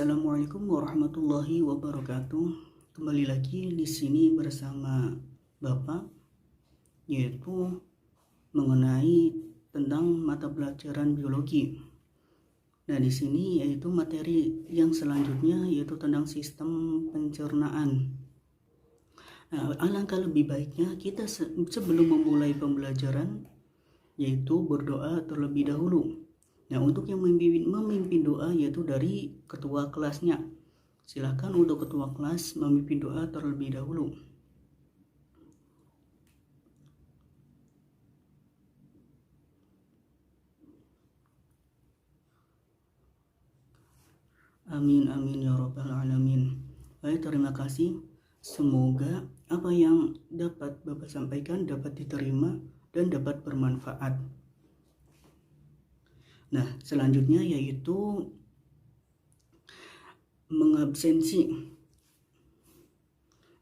Assalamualaikum warahmatullahi wabarakatuh. Kembali lagi di sini bersama Bapak, yaitu mengenai tentang mata pelajaran biologi. Nah, di sini yaitu materi yang selanjutnya yaitu tentang sistem pencernaan. Nah, alangkah lebih baiknya kita sebelum memulai pembelajaran yaitu berdoa terlebih dahulu. Nah, untuk yang memimpin doa yaitu dari ketua kelasnya. Silakan untuk ketua kelas memimpin doa terlebih dahulu. Amin amin ya rabbal alamin. Baik, terima kasih. Semoga apa yang dapat Bapak sampaikan dapat diterima dan dapat bermanfaat. Nah, selanjutnya yaitu mengabsensi.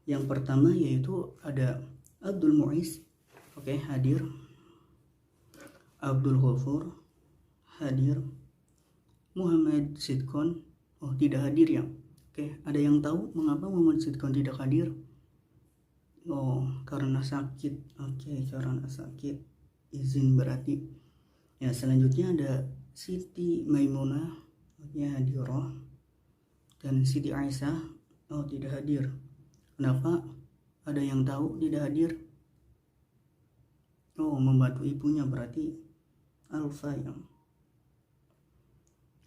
Yang pertama yaitu ada Abdul Muiz, oke, hadir. Abdul Ghafur, hadir. Muhammad Sidkon, oh tidak hadir ya. Oke, ada yang tahu mengapa Muhammad Sidkon tidak hadir? Oh, karena sakit. Oke, karena sakit. Izin berarti. Ya, selanjutnya ada Siti Maimunah, ya hadirah. Dan Siti Aisyah, oh tidak hadir. Kenapa? Ada yang tahu tidak hadir? Oh, membantu ibunya berarti Alfa ya.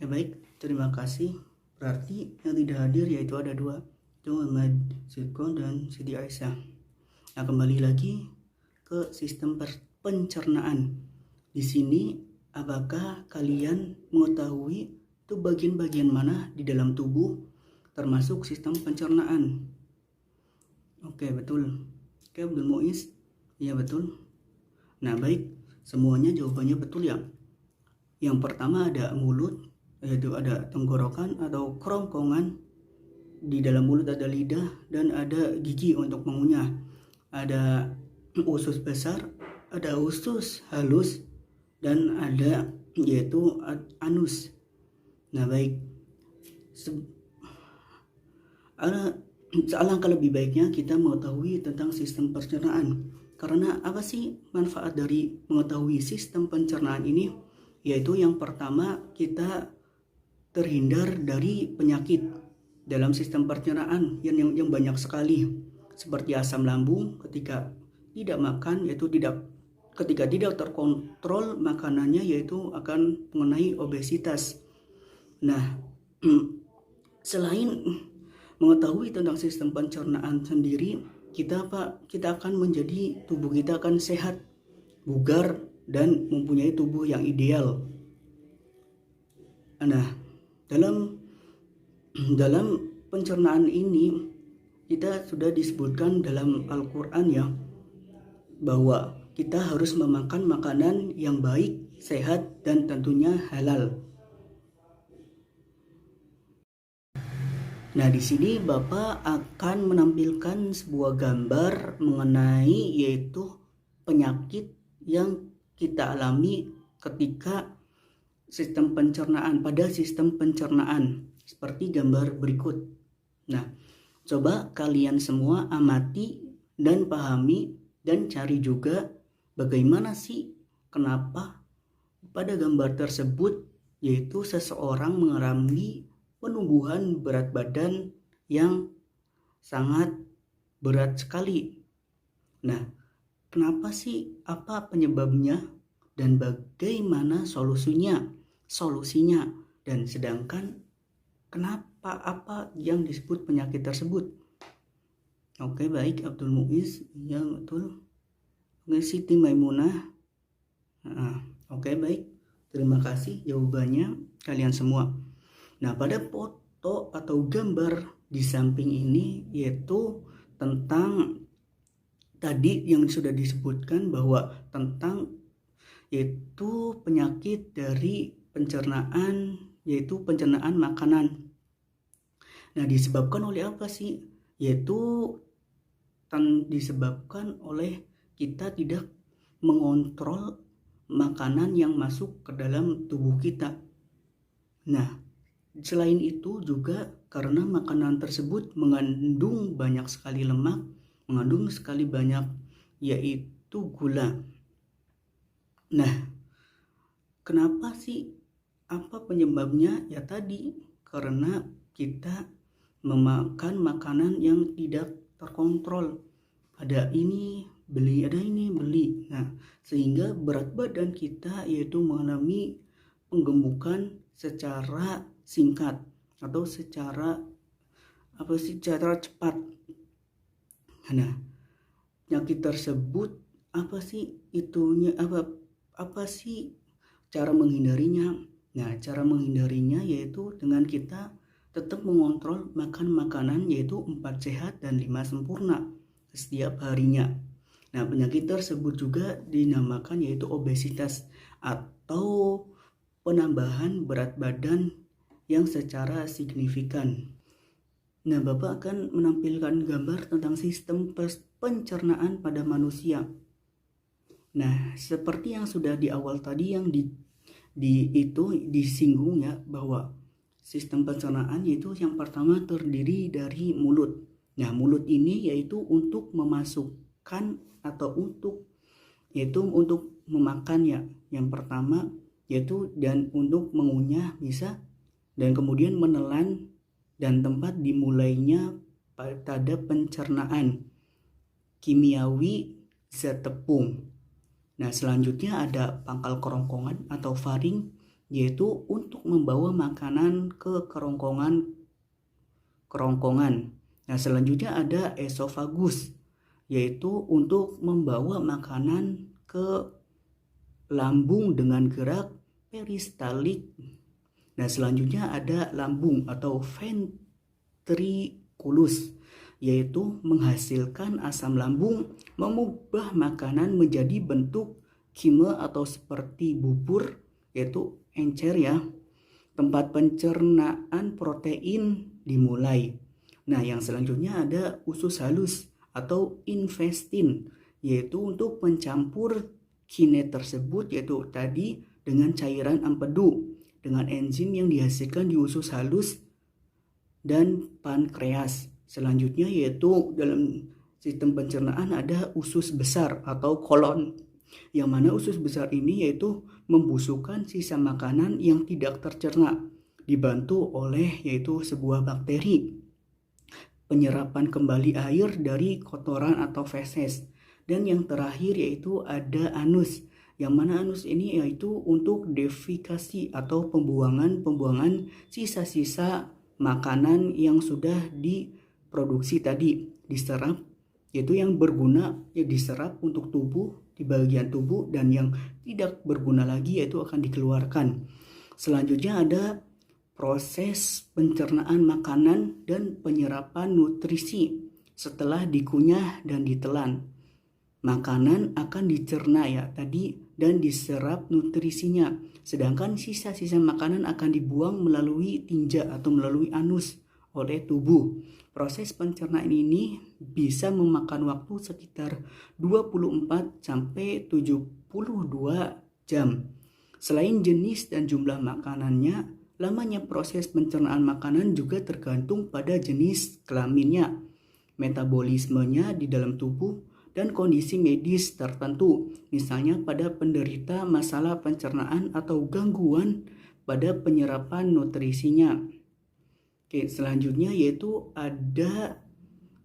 Ya baik, terima kasih. Berarti yang tidak hadir yaitu ada dua, itu Muhammad Sidkon dan Siti Aisyah. Nah, kembali lagi ke sistem pencernaan. Di sini, apakah kalian mengetahui itu bagian-bagian mana di dalam tubuh termasuk sistem pencernaan? Oke, betul. Oke, Abdul Muiz, iya betul. Nah, baik, semuanya jawabannya betul ya. Yang pertama ada mulut, yaitu ada tenggorokan atau kerongkongan. Di dalam mulut ada lidah dan ada gigi untuk mengunyah. Ada usus besar, ada usus halus, dan ada yaitu anus. Nah, baik. Alangkah lebih baiknya kita mengetahui tentang sistem pencernaan. Karena apa sih manfaat dari mengetahui sistem pencernaan ini? Yaitu yang pertama, kita terhindar dari penyakit dalam sistem pencernaan yang banyak sekali, seperti asam lambung ketika tidak makan, yaitu ketika tidak terkontrol makanannya, yaitu akan mengenai obesitas. Nah, selain mengetahui tentang sistem pencernaan sendiri, kita akan menjadi, tubuh kita akan sehat, bugar, dan mempunyai tubuh yang ideal. Nah, dalam pencernaan ini kita sudah disebutkan dalam Al-Quran ya, bahwa kita harus memakan makanan yang baik, sehat, dan tentunya halal. Nah, di sini Bapak akan menampilkan sebuah gambar mengenai yaitu penyakit yang kita alami ketika pada sistem pencernaan, seperti gambar berikut. Nah, coba kalian semua amati dan pahami dan cari juga bagaimana sih kenapa pada gambar tersebut yaitu seseorang mengalami penumbuhan berat badan yang sangat berat sekali. Nah, kenapa sih? Apa penyebabnya dan bagaimana solusinya? Dan sedangkan apa yang disebut penyakit tersebut? Oke, baik, Abdul Muiz, ya betul. Oke, Siti Maimunah. Oke, baik, terima kasih jawabannya kalian semua. Nah, pada foto atau gambar di samping ini yaitu tentang tadi yang sudah disebutkan, bahwa tentang yaitu penyakit dari pencernaan, yaitu pencernaan makanan. Nah, disebabkan oleh apa sih? Yaitu disebabkan oleh kita tidak mengontrol makanan yang masuk ke dalam tubuh kita. Nah, Selain itu juga karena makanan tersebut mengandung banyak sekali lemak, mengandung sekali banyak yaitu gula. Nah, kenapa sih? Apa penyebabnya? Ya tadi, karena kita memakan makanan yang tidak terkontrol. Ada ini beli, ada ini beli. Nah, sehingga berat badan kita yaitu mengalami penggemukan secara singkat atau secara cepat. Nah, penyakit tersebut apa sih itunya, apa sih cara menghindarinya? Nah, cara menghindarinya yaitu dengan kita tetap mengontrol makan makanan yaitu 4 sehat dan 5 sempurna setiap harinya. Nah, penyakit tersebut juga dinamakan yaitu obesitas atau penambahan berat badan yang secara signifikan. Nah, Bapak akan menampilkan gambar tentang sistem pencernaan pada manusia. Nah, seperti yang sudah di awal tadi yang itu disinggung ya, bahwa sistem pencernaan yaitu yang pertama terdiri dari mulut. Nah, mulut ini yaitu untuk memasukkan atau untuk memakan ya. Yang pertama yaitu dan untuk mengunyah bisa, dan kemudian menelan, dan tempat dimulainya pada pencernaan kimiawi zat tepung. Nah, selanjutnya ada pangkal kerongkongan atau faring yaitu untuk membawa makanan ke kerongkongan. Nah, selanjutnya ada esofagus yaitu untuk membawa makanan ke lambung dengan gerak peristalik. Nah, selanjutnya ada lambung atau ventriculus yaitu menghasilkan asam lambung, mengubah makanan menjadi bentuk kime atau seperti bubur yaitu encer ya. Tempat pencernaan protein dimulai. Nah, yang selanjutnya ada usus halus atau intestin yaitu untuk mencampur kine tersebut yaitu tadi dengan cairan empedu dengan enzim yang dihasilkan di usus halus dan pankreas. Selanjutnya yaitu dalam sistem pencernaan ada usus besar atau kolon, yang mana usus besar ini yaitu membusukkan sisa makanan yang tidak tercerna, dibantu oleh yaitu sebuah bakteri. Penyerapan kembali air dari kotoran atau feses. Dan yang terakhir yaitu ada anus, yang mana anus ini yaitu untuk defekasi atau pembuangan sisa-sisa makanan yang sudah diproduksi tadi, diserap, yaitu yang berguna ya diserap untuk tubuh di bagian tubuh, dan yang tidak berguna lagi yaitu akan dikeluarkan. Selanjutnya ada proses pencernaan makanan dan penyerapan nutrisi. Setelah dikunyah dan ditelan, makanan akan dicerna ya tadi dan diserap nutrisinya. Sedangkan sisa-sisa makanan akan dibuang melalui tinja atau melalui anus oleh tubuh. Proses pencernaan ini bisa memakan waktu sekitar 24 sampai 72 jam. Selain jenis dan jumlah makanannya, lamanya proses pencernaan makanan juga tergantung pada jenis kelaminnya, metabolismenya di dalam tubuh, dan kondisi medis tertentu, misalnya pada penderita masalah pencernaan atau gangguan pada penyerapan nutrisinya. Oke, selanjutnya yaitu ada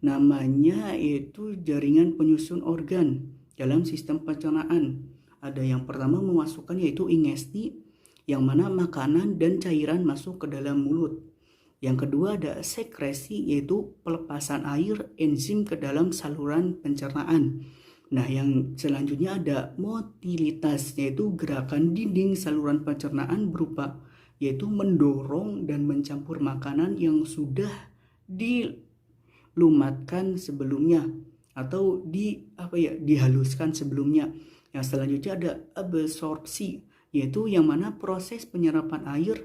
namanya yaitu jaringan penyusun organ dalam sistem pencernaan. Ada yang pertama memasukkan yaitu ingesti, yang mana makanan dan cairan masuk ke dalam mulut. Yang kedua ada sekresi yaitu pelepasan air enzim ke dalam saluran pencernaan. Nah, yang selanjutnya ada motilitas yaitu gerakan dinding saluran pencernaan berupa yaitu mendorong dan mencampur makanan yang sudah dilumatkan sebelumnya atau dihaluskan sebelumnya. Yang selanjutnya ada absorpsi yaitu yang mana proses penyerapan air,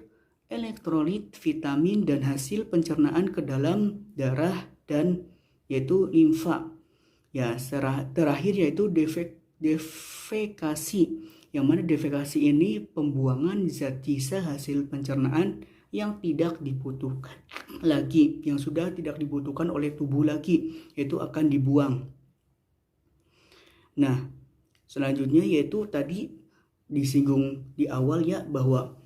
elektrolit, vitamin, dan hasil pencernaan ke dalam darah dan yaitu limfa. Ya, terakhir yaitu defekasi, yang mana defekasi ini pembuangan zat sisa hasil pencernaan yang tidak dibutuhkan lagi, yang sudah tidak dibutuhkan oleh tubuh lagi, itu akan dibuang. Nah, selanjutnya yaitu tadi disinggung di awal ya, bahwa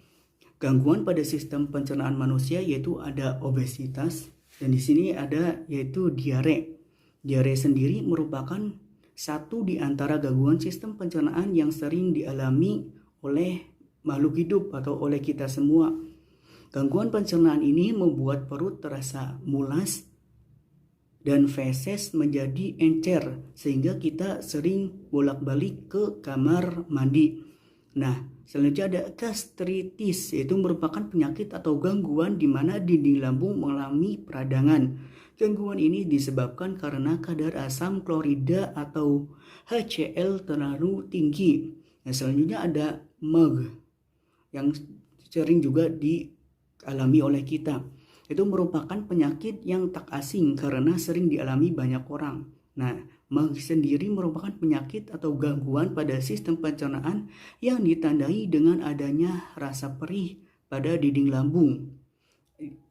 gangguan pada sistem pencernaan manusia yaitu ada obesitas, dan di sini ada yaitu diare. Diare sendiri merupakan satu di antara gangguan sistem pencernaan yang sering dialami oleh makhluk hidup atau oleh kita semua. Gangguan pencernaan ini membuat perut terasa mulas dan feses menjadi encer, sehingga kita sering bolak-balik ke kamar mandi. Nah, selanjutnya ada gastritis, yaitu merupakan penyakit atau gangguan di mana dinding lambung mengalami peradangan. Gangguan ini disebabkan karena kadar asam klorida atau HCl terlalu tinggi. Nah, selanjutnya ada MEG yang sering juga dialami oleh kita. Itu merupakan penyakit yang tak asing karena sering dialami banyak orang. Nah, MEG sendiri merupakan penyakit atau gangguan pada sistem pencernaan yang ditandai dengan adanya rasa perih pada dinding lambung.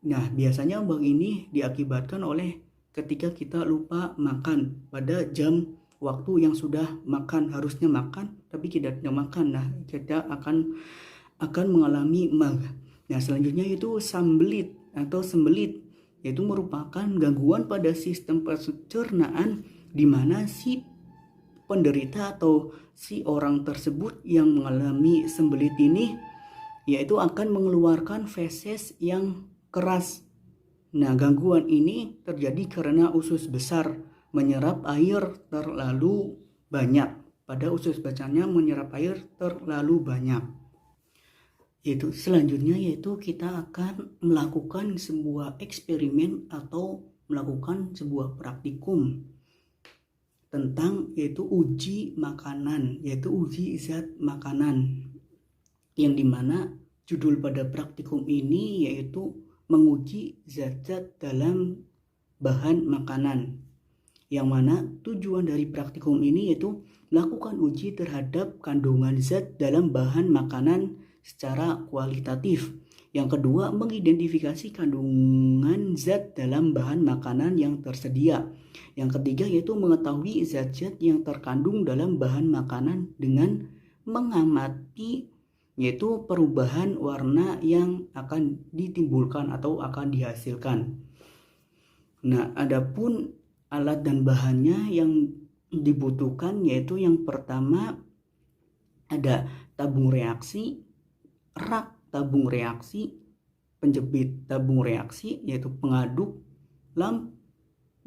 Nah, biasanya MEG ini diakibatkan oleh ketika kita lupa makan pada jam waktu yang sudah makan, harusnya makan tapi tidak makan. Nah, kita akan mengalami MEG. Nah, selanjutnya itu sambelit atau sembelit, yaitu merupakan gangguan pada sistem pencernaan di mana si penderita atau si orang tersebut yang mengalami sembelit ini yaitu akan mengeluarkan feses yang keras. Nah, gangguan ini terjadi karena usus besar menyerap air terlalu banyak. Pada usus besarnya menyerap air terlalu banyak. Yaitu selanjutnya yaitu kita akan melakukan sebuah eksperimen atau melakukan sebuah praktikum tentang yaitu uji makanan, yaitu uji zat makanan, yang dimana judul pada praktikum ini yaitu menguji zat-zat dalam bahan makanan, yang mana tujuan dari praktikum ini yaitu melakukan uji terhadap kandungan zat dalam bahan makanan secara kualitatif. Yang kedua, mengidentifikasi kandungan zat dalam bahan makanan yang tersedia. Yang ketiga yaitu mengetahui zat-zat yang terkandung dalam bahan makanan dengan mengamati yaitu perubahan warna yang akan ditimbulkan atau akan dihasilkan. Nah, adapun alat dan bahannya yang dibutuhkan yaitu yang pertama ada tabung reaksi, rak tabung reaksi, penjepit tabung reaksi yaitu pengaduk, lamp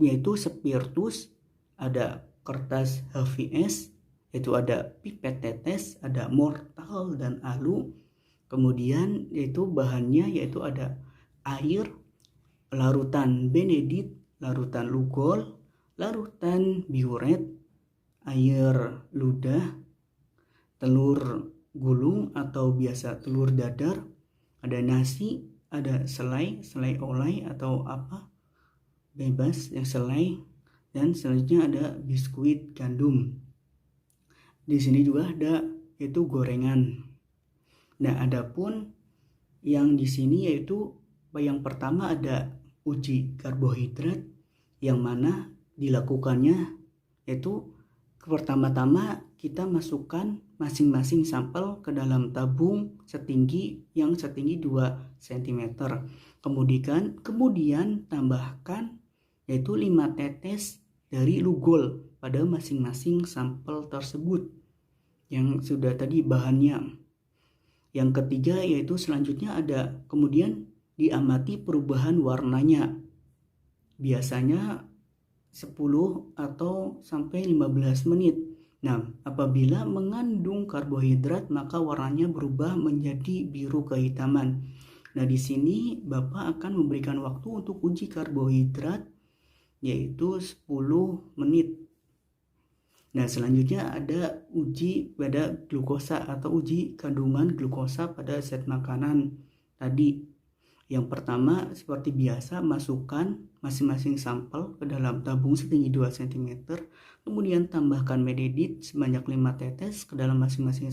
yaitu spiritus, ada kertas HVS, yaitu ada pipet tetes, ada mortal dan alu. Kemudian yaitu bahannya yaitu ada air, larutan benedit, larutan lugol, larutan biuret, air ludah, telur gulung atau biasa telur dadar, ada nasi, ada selai olai atau apa bebas yang selai, dan selanjutnya ada biskuit gandum. Di sini juga ada yaitu gorengan. Nah, adapun yang di sini yaitu yang pertama ada uji karbohidrat, yang mana dilakukannya yaitu pertama-tama kita masukkan masing-masing sampel ke dalam tabung setinggi 2 cm. Kemudian tambahkan yaitu 5 tetes dari lugol pada masing-masing sampel tersebut yang sudah tadi bahannya. Yang ketiga yaitu selanjutnya ada kemudian diamati perubahan warnanya. Biasanya 10 atau sampai 15 menit. Nah, apabila mengandung karbohidrat maka warnanya berubah menjadi biru kehitaman. Nah, di sini Bapak akan memberikan waktu untuk uji karbohidrat yaitu 10 menit. Nah, selanjutnya ada uji pada glukosa atau uji kandungan glukosa pada zat makanan tadi. Yang pertama seperti biasa masukkan masing-masing sampel ke dalam tabung setinggi 2 cm. Kemudian tambahkan benedit sebanyak 5 tetes ke dalam masing-masing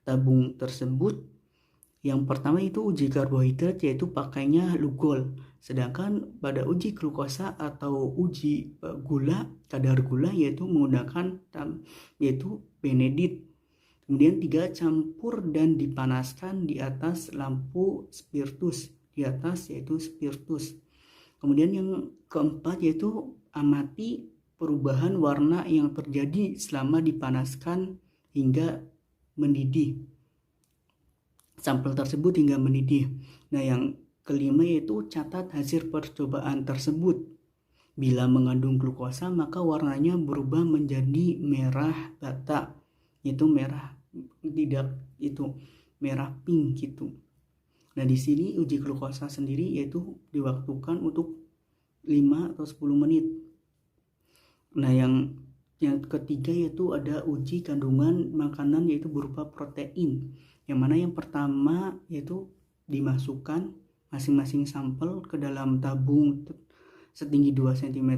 tabung tersebut. Yang pertama itu uji karbohidrat, yaitu pakainya Lugol. Sedangkan pada uji glukosa atau uji gula, kadar gula, yaitu menggunakan yaitu Benedict. Kemudian 3, campur dan dipanaskan di atas lampu spiritus, di atas yaitu spiritus. Kemudian yang keempat yaitu amati perubahan warna yang terjadi selama dipanaskan hingga mendidih. Sampel tersebut hingga mendidih. Nah, yang kelima yaitu catat hasil percobaan tersebut. Bila mengandung glukosa, maka warnanya berubah menjadi merah bata, itu merah merah pink gitu. Nah, di sini uji glukosa sendiri yaitu diwaktukan untuk 5 atau 10 menit. Nah, yang ketiga yaitu ada uji kandungan makanan yaitu berupa protein. Yang mana yang pertama yaitu dimasukkan masing-masing sampel ke dalam tabung setinggi 2 cm,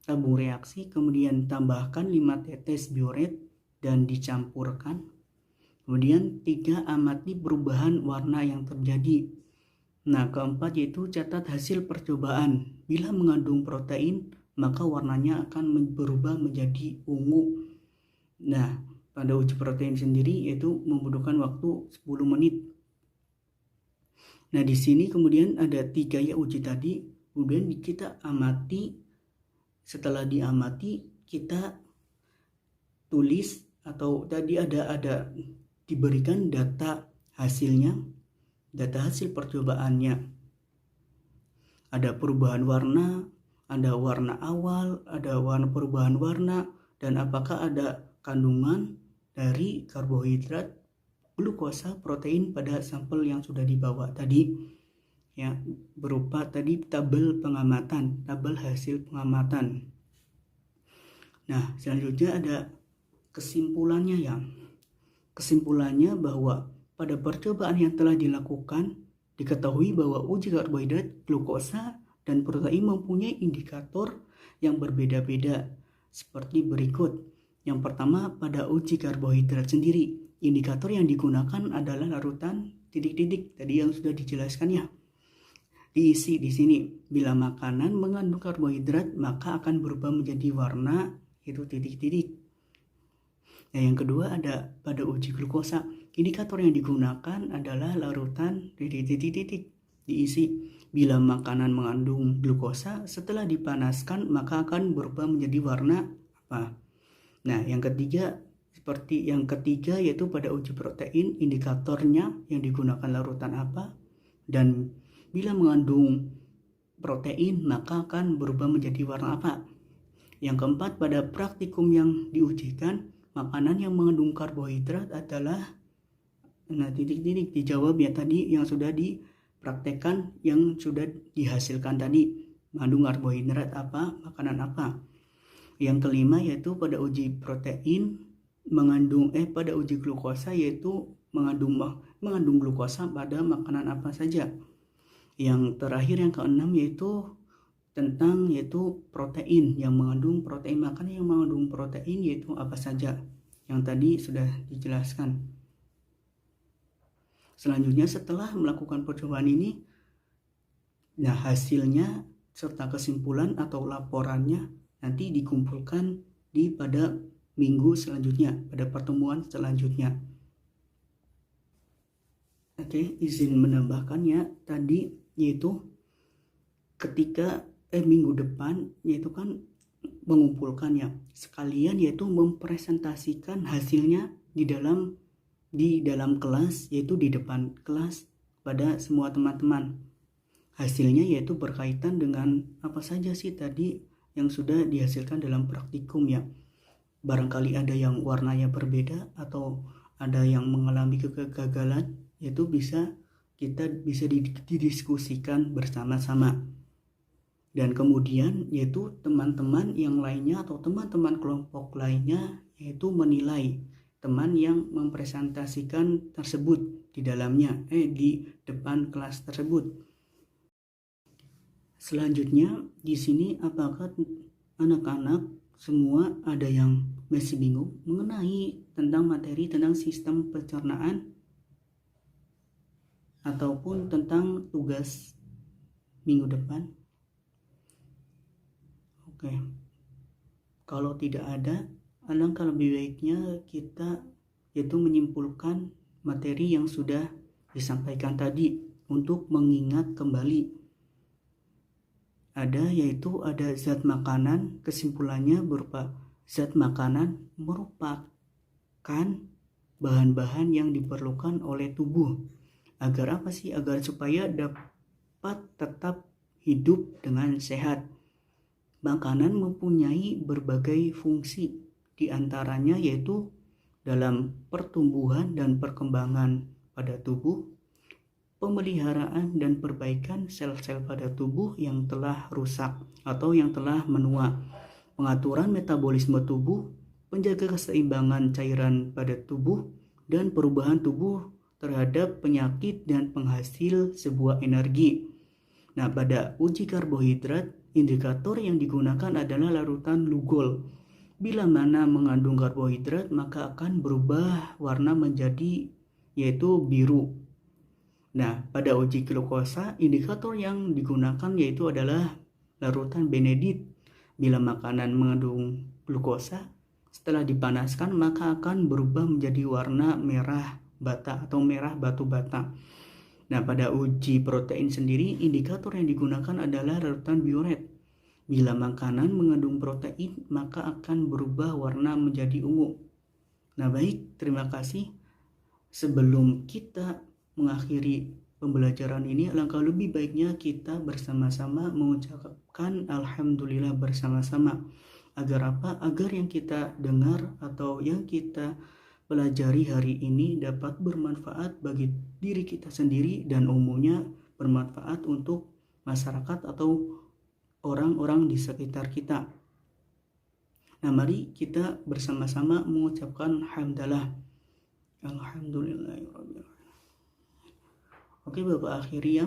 tabung reaksi, kemudian tambahkan 5 tetes bioret dan dicampurkan. Kemudian 3, amati perubahan warna yang terjadi. Nah, keempat yaitu catat hasil percobaan. Bila mengandung protein, maka warnanya akan berubah menjadi ungu. Nah, pada uji protein sendiri yaitu membutuhkan waktu 10 menit. Nah, di sini kemudian ada 3 ya uji tadi. Kemudian kita amati. Setelah diamati, kita tulis atau tadi ada diberikan data hasilnya, data hasil percobaannya. Ada perubahan warna, ada warna awal, ada perubahan warna, dan apakah ada kandungan dari karbohidrat, glukosa, protein pada sampel yang sudah dibawa tadi, ya, berupa tadi tabel pengamatan, tabel hasil pengamatan. Nah, selanjutnya ada kesimpulannya ya. Kesimpulannya bahwa pada percobaan yang telah dilakukan, diketahui bahwa uji karbohidrat, glukosa, dan protein mempunyai indikator yang berbeda-beda seperti berikut. Yang pertama, pada uji karbohidrat sendiri, indikator yang digunakan adalah larutan titik-titik tadi yang sudah dijelaskan ya. Diisi di sini, bila makanan mengandung karbohidrat maka akan berubah menjadi warna itu titik-titik. Nah, yang kedua ada pada uji glukosa, indikator yang digunakan adalah larutan titik-titik diisi. Bila makanan mengandung glukosa setelah dipanaskan maka akan berubah menjadi warna apa? Nah, yang ketiga yaitu pada uji protein, indikatornya yang digunakan larutan apa, dan bila mengandung protein maka akan berubah menjadi warna apa. Yang keempat, pada praktikum yang diujikan, makanan yang mengandung karbohidrat adalah titik-titik dijawab ya tadi yang sudah dipraktekkan, yang sudah dihasilkan tadi, mengandung karbohidrat apa, makanan apa. Yang kelima yaitu pada uji protein pada uji glukosa yaitu mengandung glukosa pada makanan apa saja. Yang terakhir yang keenam yaitu tentang protein yang mengandung protein, makanan yang mengandung protein yaitu apa saja yang tadi sudah dijelaskan. Selanjutnya setelah melakukan percobaan ini, nah hasilnya serta kesimpulan atau laporannya nanti dikumpulkan pada minggu selanjutnya, pada pertemuan selanjutnya. Oke, izin menambahkannya tadi yaitu ketika minggu depan yaitu kan mengumpulkannya sekalian yaitu mempresentasikan hasilnya di dalam kelas, yaitu di depan kelas pada semua teman-teman. Hasilnya yaitu berkaitan dengan apa saja sih tadi yang sudah dihasilkan dalam praktikum ya. Barangkali ada yang warnanya berbeda atau ada yang mengalami kegagalan, yaitu kita bisa didiskusikan bersama-sama. Dan kemudian yaitu teman-teman yang lainnya atau teman-teman kelompok lainnya yaitu menilai teman yang mempresentasikan tersebut di depan kelas tersebut. Selanjutnya di sini apakah anak-anak semua ada yang masih bingung mengenai tentang materi tentang sistem pencernaan? ataupun tentang tugas minggu depan? Oke. Kalau tidak ada, alangkah lebih baiknya kita yaitu menyimpulkan materi yang sudah disampaikan tadi untuk mengingat kembali. Ada zat makanan, kesimpulannya berupa zat makanan merupakan bahan-bahan yang diperlukan oleh tubuh. Agar apa sih? Agar supaya dapat tetap hidup dengan sehat. Makanan mempunyai berbagai fungsi, di antaranya yaitu dalam pertumbuhan dan perkembangan pada tubuh, pemeliharaan dan perbaikan sel-sel pada tubuh yang telah rusak atau yang telah menua, pengaturan metabolisme tubuh, penjaga keseimbangan cairan pada tubuh, dan perubahan tubuh terhadap penyakit dan penghasil sebuah energi. Nah, pada uji karbohidrat, indikator yang digunakan adalah larutan lugol. Bila mana mengandung karbohidrat, maka akan berubah warna menjadi yaitu biru. Nah, pada uji glukosa, indikator yang digunakan yaitu adalah larutan benedit. Bila makanan mengandung glukosa, setelah dipanaskan maka akan berubah menjadi warna merah bata atau merah batu bata. Nah, pada uji protein sendiri, indikator yang digunakan adalah larutan bioret. Bila makanan mengandung protein, maka akan berubah warna menjadi ungu. Nah, baik, terima kasih. Sebelum kita mengakhiri pembelajaran ini, alangkah lebih baiknya kita bersama-sama mengucapkan alhamdulillah bersama-sama. Agar apa? Agar yang kita dengar atau yang kita pelajari hari ini dapat bermanfaat bagi diri kita sendiri dan umumnya bermanfaat untuk masyarakat atau orang-orang di sekitar kita. Nah, mari kita bersama-sama mengucapkan hamdalah. Alhamdulillahirabbil alamin. Oke, Bapak akhiri ya.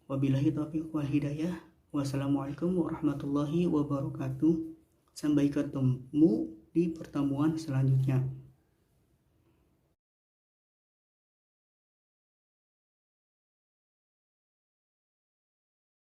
Wabillahi taufiq wal hidayah. Wassalamualaikum warahmatullahi wabarakatuh. Sampai ketemu di pertemuan selanjutnya.